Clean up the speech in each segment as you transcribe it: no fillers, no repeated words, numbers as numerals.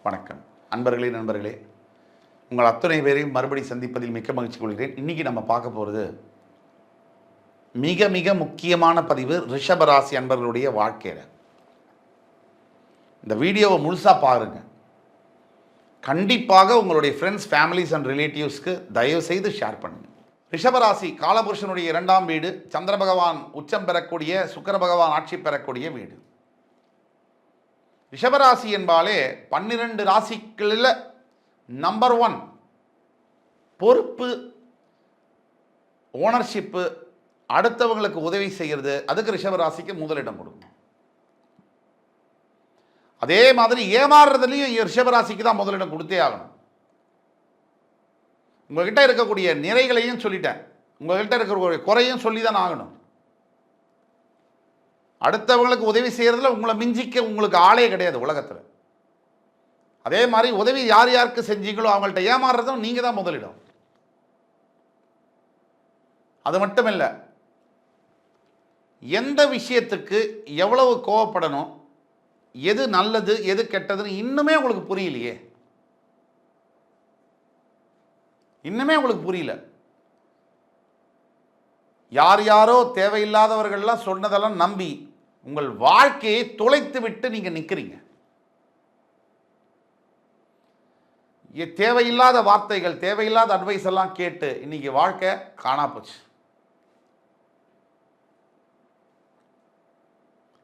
வணக்கம் அன்பர்களே நண்பர்களே, உங்கள் அத்தனை பேரையும் மறுபடி சந்திப்பதில் மிக்க மகிழ்ச்சி கொள்கிறேன். இன்றைக்கி நம்ம பார்க்க போகிறது மிக மிக முக்கியமான பதிவு ரிஷபராசி அன்பர்களுடைய வாழ்க்கையில். இந்த வீடியோவை முழுசாக பாருங்கள். கண்டிப்பாக உங்களுடைய ஃப்ரெண்ட்ஸ், ஃபேமிலிஸ் அண்ட் ரிலேட்டிவ்ஸ்க்கு தயவுசெய்து ஷேர் பண்ணுங்கள். ரிஷபராசி காலபுருஷனுடைய 2ஆம் வீடு, சந்திர பகவான் உச்சம் பெறக்கூடிய, சுக்கிர பகவான் ஆட்சி பெறக்கூடிய வீடு. ரிஷபராசி என்பாலே 12 ராசிகளில் நம்பர் 1 பொறுப்பு, ஓனர்ஷிப்பு, அடுத்தவங்களுக்கு உதவி செய்கிறது, அதுக்கு ரிஷபராசிக்கு முதலிடம் கொடுக்கும். அதே மாதிரி ஏமாறுறதுலையும் ரிஷபராசிக்கு தான் முதலிடம் கொடுத்தே ஆகணும். உங்கள்கிட்ட இருக்கக்கூடிய நிறைகளையும் சொல்லிட்டேன், உங்கள்கிட்ட இருக்கிற குறையும் சொல்லி தான் ஆகணும். அடுத்தவங்களுக்கு உதவி செய்கிறதுல உங்களை மிஞ்சிக்க உங்களுக்கு ஆளே கிடையாது உலகத்தில். அதே மாதிரி உதவி யார் யாருக்கு செஞ்சீங்களோ அவங்கள்ட்ட ஏமாறுறதும் நீங்கள் தான் முதலிடம். அது மட்டும் இல்லை, எந்த விஷயத்துக்கு எவ்வளவு கோவப்படணும், எது நல்லது எது கெட்டதுன்னு இன்னுமே உங்களுக்கு புரியலையே. இன்னுமே உங்களுக்கு புரியல. யார் யாரோ தேவையில்லாதவர்கள்லாம் சொன்னதெல்லாம் நம்பி உங்கள் வாழ்க்கையை தொலைத்து விட்டு நீங்கள் நிற்கிறீங்க. தேவையில்லாத வார்த்தைகள், தேவையில்லாத அட்வைஸ் எல்லாம் கேட்டு இன்னைக்கு வாழ்க்கை காணா போச்சு.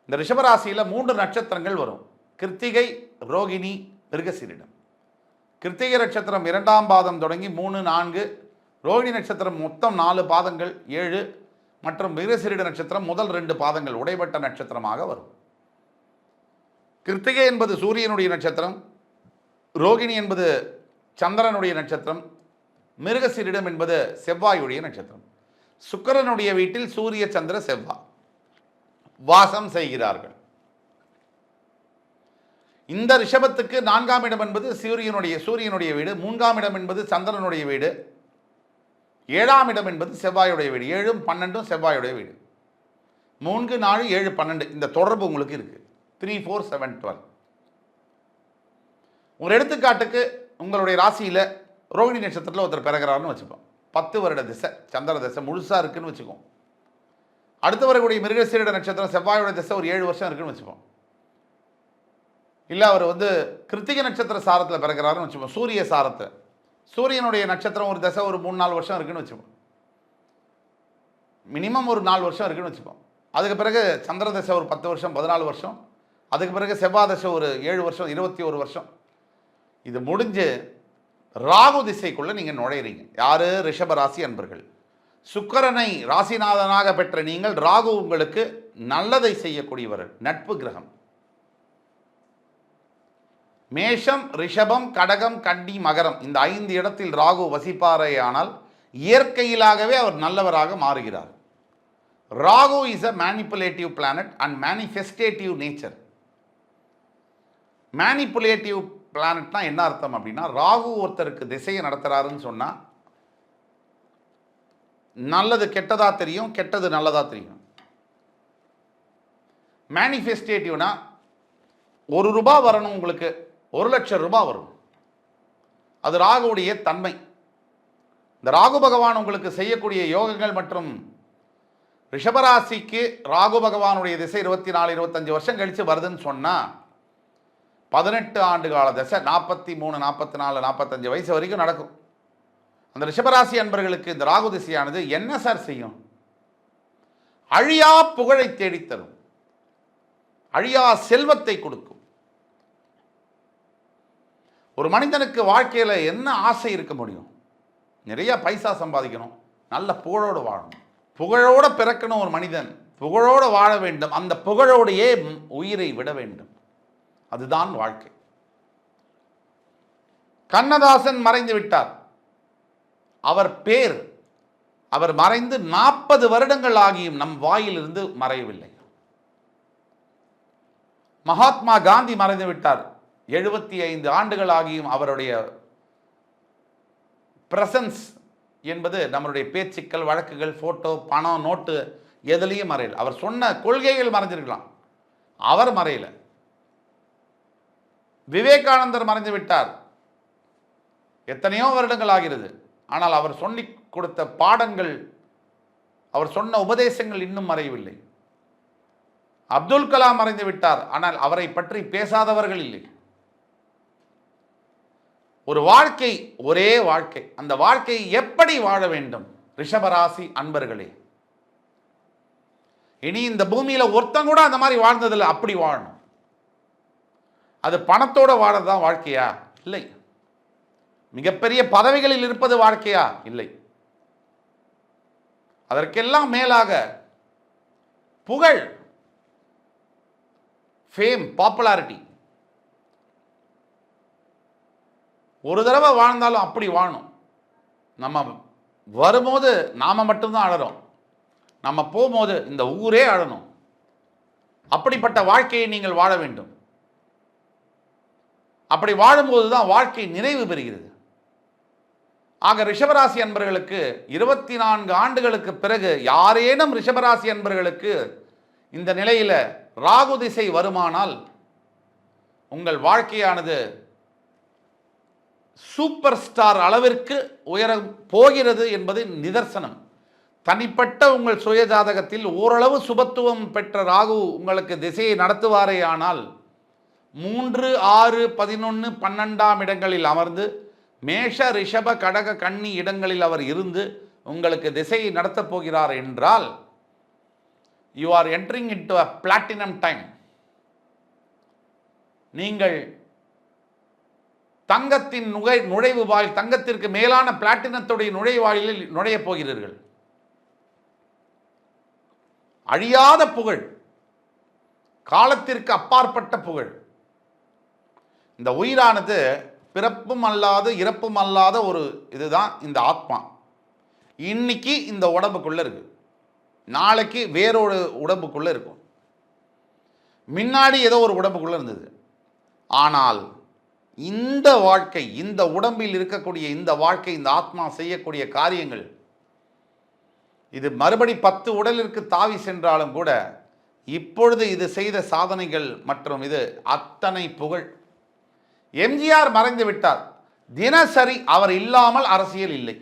இந்த ரிஷபராசியில் 3 நட்சத்திரங்கள் வரும்: கிருத்திகை, ரோகிணி, மிருகசீரிடம். கிருத்திகை நட்சத்திரம் 2ஆம் பாதம் தொடங்கி 3, 4, ரோகிணி நட்சத்திரம் மொத்தம் 4 பாதங்கள் 7, மற்றும் மிருகசீரிட நட்சத்திரம் முதல் 2 பாதங்கள் உடைபட்ட நட்சத்திரமாக வரும். கிருத்திகை என்பது சூரியனுடைய நட்சத்திரம், ரோகிணி என்பது சந்திரனுடைய நட்சத்திரம், மிருகசீரிடம் என்பது செவ்வாயுடைய நட்சத்திரம். சுக்கிரனுடைய வீட்டில் சூரிய சந்திர செவ்வாய் வாசம் செய்கிறார்கள். இந்த ரிஷபத்துக்கு 4ஆம் இடம் என்பது சூரியனுடைய வீடு, 3ஆம் இடம் என்பது சந்திரனுடைய வீடு, 7ஆம் இடம் என்பது செவ்வாயுடைய வீடு. 7, 12 செவ்வாயுடைய வீடு. 3, 4, 7, 12 இந்த தொடர்பு உங்களுக்கு இருக்கு. 3, 4, 7, 12. ஒரு எடுத்துக்காட்டுக்கு உங்களுடைய ராசியில் ரோகிணி நட்சத்திரத்தில் ஒருத்தர் பிறகுறாருன்னு வச்சுப்போம். 10 வருட திசை, சந்திர திசை முழுசாக இருக்குன்னு வச்சுக்கோம். அடுத்து வரக்கூடிய மிருகசீரிட நட்சத்திரம் செவ்வாயோட திசை ஒரு 7 வருஷம் இருக்குன்னு வச்சுப்போம். இல்லை அவர் கிருத்திகை நட்சத்திர சாரத்தில் பிறகுறாருன்னு வச்சுப்போம். சூரிய சாரத்தில் சூரியனுடைய நட்சத்திரம் ஒரு தசை ஒரு 3-4 வருஷம் இருக்குன்னு வச்சுப்போம். மினிமம் ஒரு 4 வருஷம் இருக்குன்னு வச்சுப்போம். அதுக்கு பிறகு சந்திர தசை ஒரு 10 வருஷம், 14 வருஷம். அதுக்கு பிறகு செவ்வாய் தசை ஒரு 7 வருஷம், 21 வருஷம். இது முடிஞ்சு ராகு திசைக்குள்ளே நீங்கள் நுழையிறீங்க. யார்? ரிஷபராசி அன்பர்கள். சுக்கிரனை ராசிநாதனாக பெற்ற நீங்கள், ராகு உங்களுக்கு நல்லதை செய்யக்கூடியவர், நட்பு கிரகம். மேஷம், ரிஷபம், கடகம், கன்னி, மகரம் இந்த 5 இடத்தில் ராகு வசிப்பாரேயானால் இயற்கையிலாகவே அவர் நல்லவராக மாறுகிறார். Rahu is a manipulative planet and manifestative nature. Manipulative பிளானட்னா என்ன அர்த்தம் அப்படின்னா, ராகு ஒருத்தருக்கு திசையை நடத்துறாருன்னு சொன்னால் நல்லது கெட்டதா தெரியும், கெட்டது நல்லதா தெரியும். மேனிஃபெஸ்டேட்டிவ்னா ₹1 வரணும், உங்களுக்கு 1,00,000 ரூபாய் வரும். அது ராகுவுடைய தன்மை. இந்த ராகு பகவான் உங்களுக்கு செய்யக்கூடிய யோகங்கள் மற்றும் ரிஷபராசிக்கு ராகு பகவானுடைய திசை 24, 25 வருஷம் கழித்து வருதுன்னு சொன்னால் 18 ஆண்டு கால திசை 43, 44, 45 வயசு வரைக்கும் நடக்கும். அந்த ரிஷபராசி அன்பர்களுக்கு இந்த ராகு திசையானது என்ன சார் செய்யும்? அழியா புகழை தேடித்தரும், அழியா செல்வத்தை கொடுக்கும். ஒரு மனிதனுக்கு வாழ்க்கையில் என்ன ஆசை இருக்க முடியும்? நிறைய பைசா சம்பாதிக்கணும், நல்ல புகழோடு வாழணும், புகழோடு பிறக்கணும். ஒரு மனிதன் புகழோடு வாழ வேண்டும், அந்த புகழோடையே உயிரை விட வேண்டும். அதுதான் வாழ்க்கை. கண்ணதாசன் மறைந்து விட்டார். அவர் மறைந்து 40 வருடங்கள் ஆகியும் நம் வாயிலிருந்து மறையவில்லை. மகாத்மா காந்தி மறைந்து விட்டார். 75 ஆண்டுகள் ஆகியும் அவருடைய பிரசன்ஸ் என்பது நம்மளுடைய பேச்சுக்கள், வழக்குகள், போட்டோ, பணம், நோட்டு எதுலேயும் மறையல. அவர் சொன்ன கொள்கைகள் மறைஞ்சிருக்கலாம், அவர் மறையல. விவேகானந்தர் மறைந்து விட்டார், எத்தனையோ வருடங்கள் ஆகிறது. ஆனால் அவர் சொல்லி கொடுத்த பாடங்கள், அவர் சொன்ன உபதேசங்கள் இன்னும் மறையவில்லை. அப்துல் கலாம் மறைந்து விட்டார், ஆனால் அவரை பற்றி பேசாதவர்கள் இல்லை. ஒரு வாழ்க்கை, ஒரே வாழ்க்கை. அந்த வாழ்க்கையை எப்படி வாழ வேண்டும்? ரிஷபராசி அன்பர்களே, இனி இந்த பூமியில ஒருத்தன் கூட அந்த மாதிரி வாழ்ந்ததில்லை. அப்படி வாழணும். அது பணத்தோட வாழறதுதான் வாழ்க்கையா? இல்லை. மிகப்பெரிய பதவிகளில் இருப்பது வாழ்க்கையா? இல்லை. அதற்கெல்லாம் மேலாக புகழ், ஃபேம், பாப்புலாரிட்டி. ஒரு தடவை வாழ்ந்தாலும் அப்படி வாழணும். நம்ம வரும்போது நாம மட்டும்தான் அழறோம், நம்ம போகும்போது இந்த ஊரே அழணும். அப்படிப்பட்ட வாழ்க்கையை நீங்கள் வாழ வேண்டும். அப்படி வாழும்போது தான் வாழ்க்கை நிறைவு பெறுகிறது. ஆக ரிஷபராசி அன்பர்களுக்கு 24 ஆண்டுகளுக்கு பிறகு யாரேனும் ரிஷபராசி அன்பர்களுக்கு இந்த நிலையில் ராகு திசை வருமானால் உங்கள் வாழ்க்கையானது சூப்பர் ஸ்டார் அளவிற்கு உயர போகிறது என்பது நிதர்சனம். தனிப்பட்ட உங்கள் சுய ஜாதகத்தில் ஓரளவு சுபத்துவம் பெற்ற ராகு உங்களுக்கு திசையை நடத்துவாரே ஆனால் 3, 6, 11, 12ஆம் இடங்களில் அமர்ந்து மேஷ, ரிஷப, கடக, கன்னி இடங்களில் அவர் இருந்து உங்களுக்கு திசையை நடத்தப் போகிறார் என்றால் you are entering into a platinum time. நீங்கள் தங்கத்தின் நுழைவு வாயில், தங்கத்திற்கு மேலான பிளாட்டினத்துடைய நுழைவாயிலில் நுழைய போகிறீர்கள். அழியாத புகழ், காலத்திற்கு அப்பாற்பட்ட புகழ். இந்த உயிரானது பிறப்பும் அல்லாத இறப்பும் அல்லாத ஒரு இதுதான் இந்த ஆத்மா. இன்னைக்கு இந்த உடம்புக்குள்ள இருக்கு, நாளைக்கு வேறொரு உடம்புக்குள்ள இருக்கும். முன்னாடி ஏதோ ஒரு உடம்புக்குள்ள இருந்தது. ஆனால் இந்த வாழ்க்கை, இந்த உடம்பில் இருக்கக்கூடிய இந்த வாழ்க்கை, இந்த ஆத்மா செய்யக்கூடிய காரியங்கள், இது மறுபடி 10 உடலிற்கு தாவி சென்றாலும் கூட இப்பொழுது இது செய்த சாதனைகள் மற்றும் இது அத்தனை புகழ். எம்ஜிஆர் மறைந்து விட்டார், தினசரி அவர் இல்லாமல் அரசியல் இல்லை.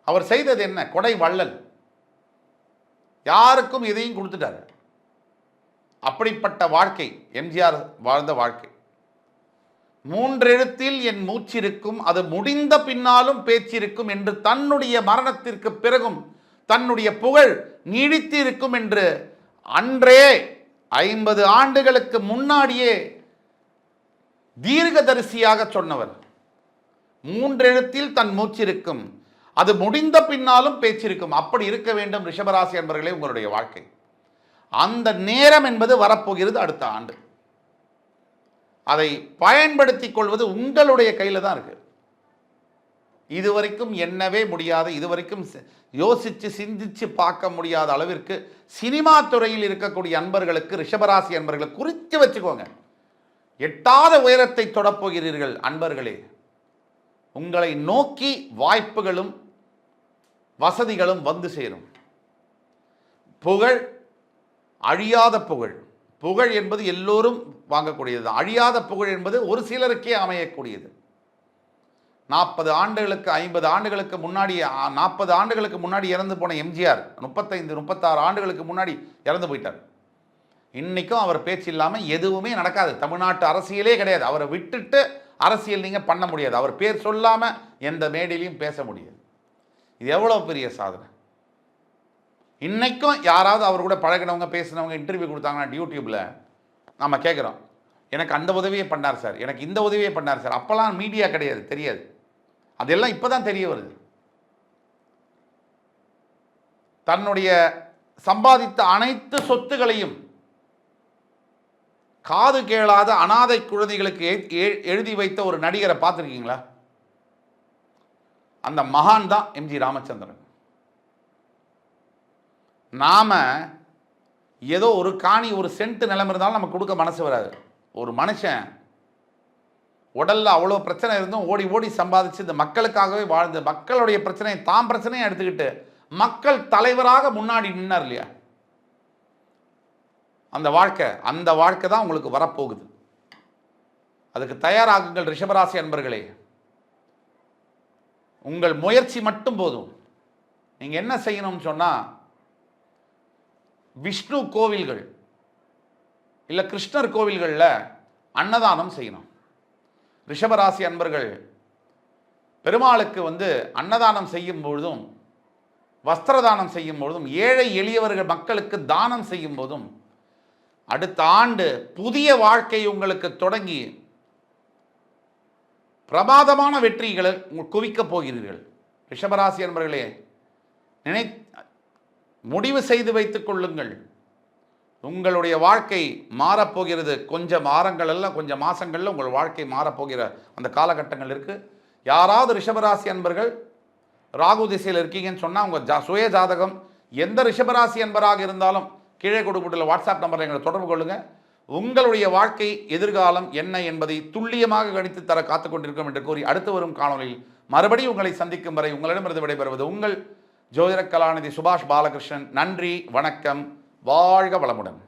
அவர் செய்தது என்ன? கொடை வள்ளல், யாருக்கும் இதையும் கொடுத்துட்டார். அப்படிப்பட்ட வாழ்க்கை எம்ஜிஆர் வாழ்ந்த வாழ்க்கை. 3 எழுத்தில் என் மூச்சிருக்கும், அது முடிந்த பின்னாலும் பேச்சிருக்கும் என்று தன்னுடைய மரணத்திற்கு பிறகும் தன்னுடைய புகழ் நீடித்து இருக்கும் என்று அன்றே 50 ஆண்டுகளுக்கு முன்னாடியே தீர்க்கதரிசியாக சொன்னவர். 3 எழுத்தில் தன் மூச்சிருக்கும், அது முடிந்த பின்னாலும் பேச்சிருக்கும். அப்படி இருக்க வேண்டும் ரிஷபராசி என்பவர்களே உங்களுடைய வாழ்க்கை. அந்த நேரம் என்பது வரப்போகிறது அடுத்த ஆண்டு. அதை பயன்படுத்திக் கொள்வது உங்களுடைய கையில் தான் இருக்கு. இதுவரைக்கும் எண்ணவே முடியாத, இதுவரைக்கும் யோசித்து சிந்திச்சு பார்க்க முடியாத அளவிற்கு சினிமா துறையில் இருக்கக்கூடிய அன்பர்களுக்கு, ரிஷபராசி அன்பர்களை குறித்து வச்சுக்கோங்க. எட்டாத உயரத்தை தொடப்போகிறீர்கள் அன்பர்களே. உங்களை நோக்கி வாய்ப்புகளும் வசதிகளும் வந்து சேரும். புகழ், அழியாத புகழ். புகழ் என்பது எல்லோரும் வாங்கக்கூடியது. அழியாத புகழ் என்பது ஒரு சிலருக்கே அமையக்கூடியது. 40 ஆண்டுகளுக்கு 50 ஆண்டுகளுக்கு முன்னாடி, 40 ஆண்டுகளுக்கு முன்னாடி இறந்து போன எம்ஜிஆர் 35, 36 ஆண்டுகளுக்கு முன்னாடி இறந்து போயிட்டார். இன்னைக்கும் அவர் பேச்சு இல்லாமல் எதுவுமே நடக்காது. தமிழ்நாட்டு அரசியலே கிடையாது. அவரை விட்டுட்டு அரசியல் நீங்கள் பண்ண முடியாது. அவர் பேர் சொல்லாமல் எந்த மேடையிலையும் பேச முடியாது. இது எவ்வளோ பெரிய சாதனை. இன்னைக்கும் யாராவது அவர் கூட பழகினவங்க, பேசினவங்க, இன்டர்வியூ கொடுத்தாங்கன்னா யூடியூப்பில் நம்ம கேட்குறோம், எனக்கு அந்த உதவியை பண்ணார் சார், எனக்கு இந்த உதவியை பண்ணார் சார். அப்போல்லாம் மீடியா கிடையாது, தெரியாது. அதெல்லாம் இப்போ தான் தெரிய வருது. தன்னுடைய சம்பாதித்த அனைத்து சொத்துகளையும் காது கேளாத அனாதை குழந்தைகளுக்கு எழுதி வைத்த ஒரு நடிகரை பார்த்துருக்கீங்களா? அந்த மகான் தான் எம்ஜி ராமச்சந்திரன். நாம ஏதோ ஒரு காணி, ஒரு சென்ட் நிலம் இருந்தாலும் நமக்கு கொடுக்க மனசு வராது. ஒரு மனுஷன் உடல்ல அவ்வளோ பிரச்சனை இருந்தும் ஓடி ஓடி சம்பாதிச்சு இந்த மக்களுக்காகவே வாழ்ந்து, மக்களுடைய பிரச்சனையை தாம் பிரச்சனையை எடுத்துக்கிட்டு மக்கள் தலைவராக முன்னாடி நின்னார் இல்லையா? அந்த வாழ்க்கை தான் உங்களுக்கு வரப்போகுது. அதுக்கு தயாராகுங்கள் ரிஷபராசி அன்பர்களே. உங்கள் முயற்சி மட்டும் போதும். நீங்கள் என்ன செய்யணும்னு சொன்னால், விஷ்ணு கோவில்கள் இல்லை கிருஷ்ணர் கோவில்களில் அன்னதானம் செய்யணும். ரிஷபராசி அன்பர்கள் பெருமாளுக்கு அன்னதானம் செய்யும் பொழுதும், வஸ்திரதானம் செய்யும் பொழுதும், ஏழை எளியவர்கள் மக்களுக்கு தானம் செய்யும் போதும், அடுத்த ஆண்டு புதிய வாழ்க்கை உங்களுக்கு தொடங்கி பிரமாதமான வெற்றிகளை குவிக்கப் போகிறீர்கள். ரிஷபராசி அன்பர்களே, முடிவு செய்து வைத்துக் கொள்ளுங்கள். உங்களுடைய வாழ்க்கை மாறப்போகிறது. கொஞ்சம் வாரங்கள் அல்ல, கொஞ்சம் மாதங்களில் உங்கள் வாழ்க்கை மாறப்போகிற அந்த காலகட்டங்கள் இருக்குது. யாராவது ரிஷபராசி அன்பர்கள் ராகு திசையில் இருக்கீங்கன்னு சொன்னால், உங்கள் சுய ஜாதகம் எந்த ரிஷபராசி அன்பராக இருந்தாலும் கீழே கொடுக்கப்பட்டுள்ள வாட்ஸ்அப் நம்பரில் எங்களை தொடர்பு கொள்ளுங்கள். உங்களுடைய வாழ்க்கை எதிர்காலம் என்ன என்பதை துல்லியமாக கணித்து தர காத்துக் கொண்டிருக்கும் என்று கூறி, அடுத்து வரும் காணொலியில் மறுபடியும் உங்களை சந்திக்கும் வரை உங்களிடமிருந்து விடைபெறுவது உங்கள் ஜோதிட கலாநிதி சுபாஷ் பாலகிருஷ்ணன். நன்றி, வணக்கம், வாழ்க வளமுடன்.